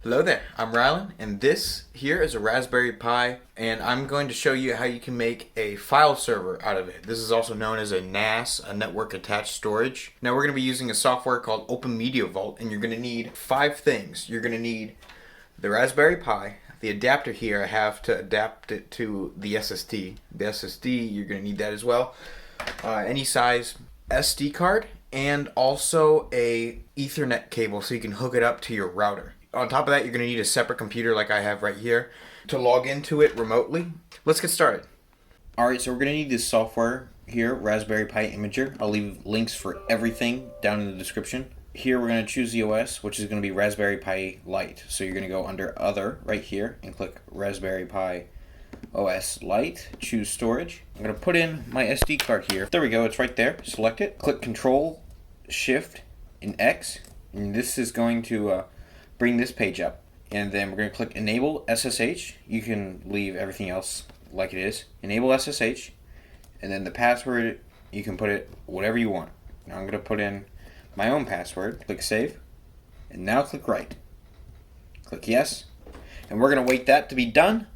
Hello there, I'm Rylan, and this here is a Raspberry Pi, and I'm going to show you how you can make a file server out of it. This is also known as a NAS, a network attached storage. Now we're going to be using a software called Openmediavault, and you're going to need 5 things. You're going to need the Raspberry Pi, the adapter here. I have to adapt it to the SSD. The SSD, you're going to need that as well. Any size SD card, and also a Ethernet cable so you can hook it up to your router. On top of that, you're going to need a separate computer like I have right here to log into it remotely. Let's get started. Alright, so we're going to need this software here, Raspberry Pi Imager. I'll leave links for everything down in the description. Here we're going to choose the OS, which is going to be Raspberry Pi Lite. So you're going to go under Other right here and click Raspberry Pi OS Lite. Choose Storage. I'm going to put in my SD card here. There we go, it's right there. Select it. Click Control Shift and X. And this is going to bring this page up, and then we're going to click Enable SSH. You can leave everything else like it is. Enable SSH, and then the password, you can put it whatever you want. Now I'm going to put in my own password. Click Save, and now click Write. Click Yes, and we're going to wait that to be done.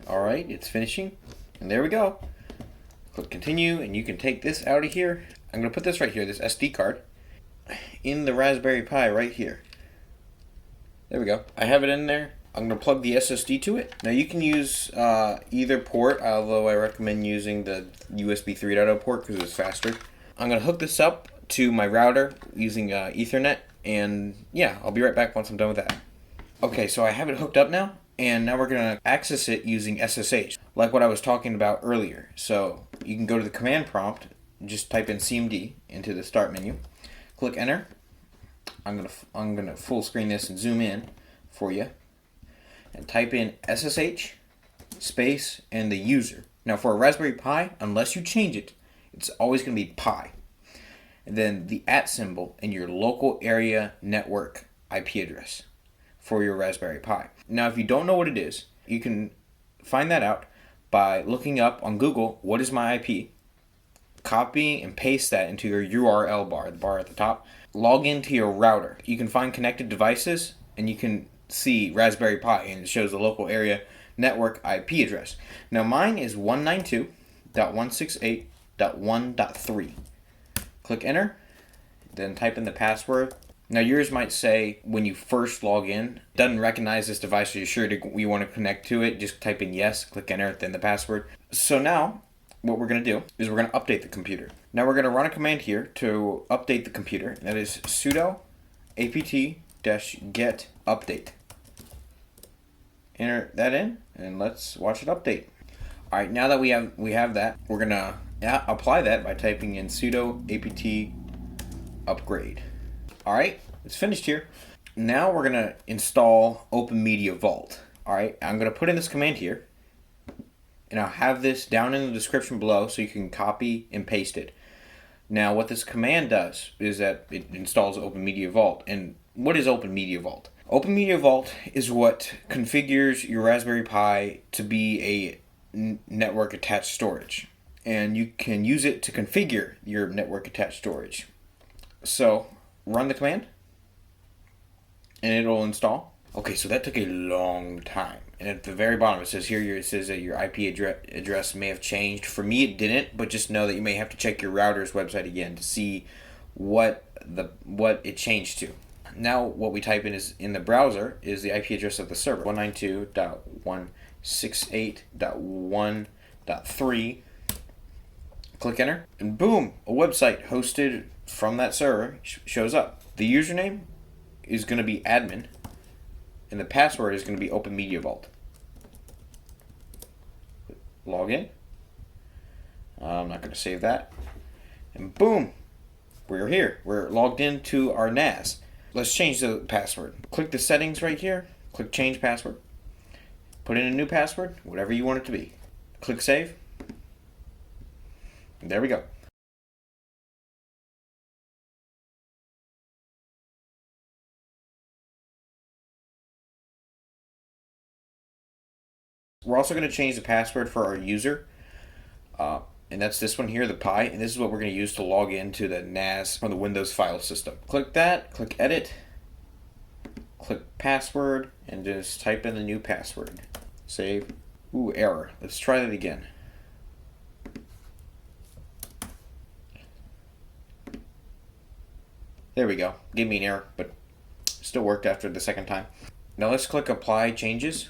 Alright, it's finishing, and there we go. Click Continue, and you can take this out of here. I'm going to put this right here, this SD card, in the Raspberry Pi right here. There we go. I have it in there. I'm going to plug the SSD to it. Now you can use either port, although I recommend using the USB 3.0 port because it's faster. I'm going to hook this up to my router using Ethernet, and yeah, I'll be right back once I'm done with that. Okay, so I have it hooked up now, and now we're going to access it using SSH, like what I was talking about earlier. So you can go to the command prompt, just type in CMD into the start menu, click Enter. I'm gonna full screen this and zoom in for you, and type in SSH space and the user. Now for a Raspberry Pi, unless you change it, it's always gonna be Pi, and then the @ symbol and your local area network IP address for your Raspberry Pi. Now if you don't know what it is, you can find that out by looking up on Google, what is my IP, copy and paste that into your URL bar, the bar at the top. Log into your router. You can find connected devices, and you can see Raspberry Pi, and it shows the local area network IP address. Now mine is 192.168.1.3. Click Enter, then type in the password. Now yours might say when you first log in, doesn't recognize this device, so you're sure you want to connect to it, just type in yes, click Enter, then the password. So now what we're going to do is we're going to update the computer. Now we're going to run a command here to update the computer, and that is sudo apt-get update. Enter that in, and let's watch it update. Alright, now that we have that, we're going to apply that by typing in sudo apt upgrade. Alright, it's finished here. Now we're going to install Openmediavault. Alright, I'm going to put in this command here, and I'll have this down in the description below so you can copy and paste it. Now what this command does is that it installs Openmediavault. And what is Openmediavault? Openmediavault is what configures your Raspberry Pi to be a network attached storage. And you can use it to configure your network attached storage. So run the command and it'll install. Okay, so that took a long time. And at the very bottom it says here, it says that your IP address may have changed. For me it didn't, but just know that you may have to check your router's website again to see what it changed to. Now what we type in is in the browser is the IP address of the server, 192.168.1.3. Click Enter, and boom, a website hosted from that server shows up. The username is going to be admin, and the password is going to be Openmediavault. Log in. I'm not going to save that. And boom, we're here. We're logged into our NAS. Let's change the password. Click the settings right here. Click Change Password. Put in a new password, whatever you want it to be. Click Save. And there we go. We're also going to change the password for our user, and that's this one here, the Pi, and this is what we're going to use to log into the NAS from the Windows file system. Click that, click Edit, click password, and just type in the new password. Save. Ooh, error. Let's try that again. There we go. Gave me an error, but still worked after the second time. Now let's click apply changes.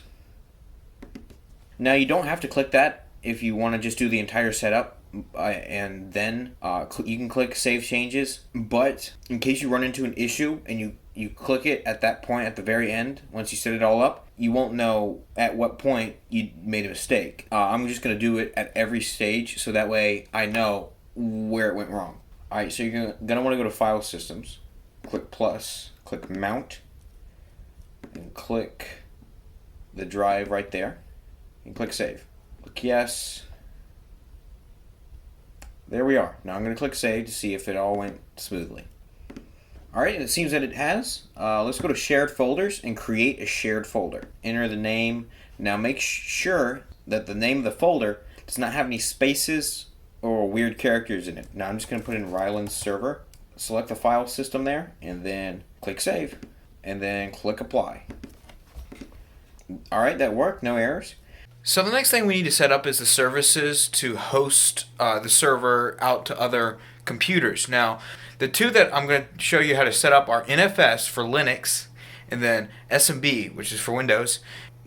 Now you don't have to click that if you want to just do the entire setup, and then you can click save changes. But in case you run into an issue and you click it at that point at the very end, once you set it all up, you won't know at what point you made a mistake. I'm just going to do it at every stage so that way I know where it went wrong. Alright, so you're going to want to go to File Systems, click plus, click Mount, and click the drive right there, and click Save. Click Yes. There we are. Now I'm going to click Save to see if it all went smoothly. Alright, and it seems that it has. Let's go to Shared Folders and create a shared folder. Enter the name. Now make sure that the name of the folder does not have any spaces or weird characters in it. Now I'm just going to put in Ryland's server. Select the file system there, and then click Save, and then click Apply. Alright, that worked. No errors. So the next thing we need to set up is the services to host the server out to other computers. Now, the two that I'm going to show you how to set up are NFS for Linux and then SMB, which is for Windows.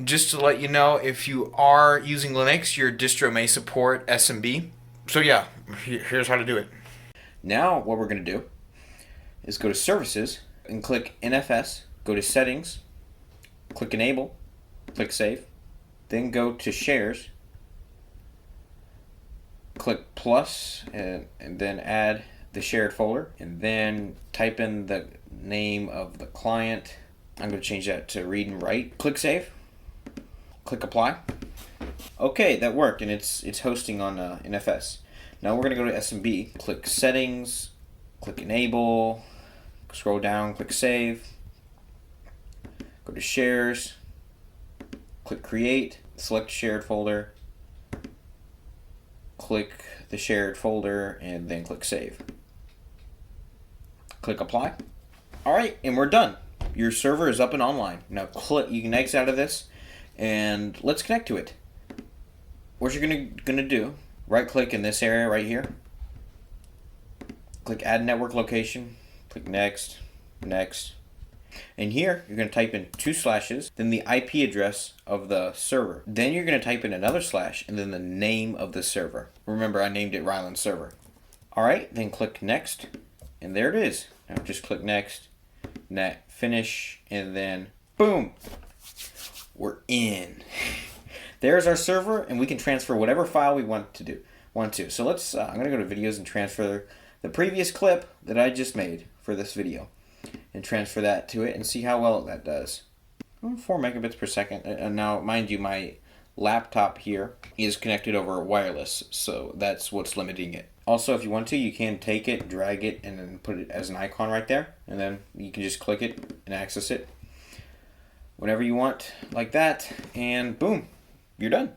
Just to let you know, if you are using Linux, your distro may support SMB. So yeah, here's how to do it. Now what we're going to do is go to Services and click NFS, go to Settings, click Enable, click Save. Then go to Shares, click plus, and then add the shared folder, and then type in the name of the client. I'm going to change that to Read and Write. Click Save, click Apply. Okay, that worked, and it's hosting on NFS. Now we're going to go to SMB, click Settings, click Enable, scroll down, click Save, go to Shares, click Create, select Shared Folder, click the shared folder, and then click Save. Click Apply. Alright, and we're done. Your server is up and online. Now you can exit out of this, and let's connect to it. What you're gonna do, right click in this area right here, click Add Network Location, click Next, Next. And here, you're going to type in 2 slashes, then the IP address of the server. Then you're going to type in another slash, and then the name of the server. Remember, I named it Ryland Server. Alright, then click Next, and there it is. Now just click Next, Finish, and then boom! We're in. There's our server, and we can transfer whatever file we want to. So let's, I'm going to go to Videos and transfer the previous clip that I just made for this video, and transfer that to it and see how well that does. 4 megabits per second. And now, mind you, my laptop here is connected over wireless, so that's what's limiting it. Also, if you want to, you can take it, drag it, and then put it as an icon right there, and then you can just click it and access it whenever you want, like that, and boom, you're done.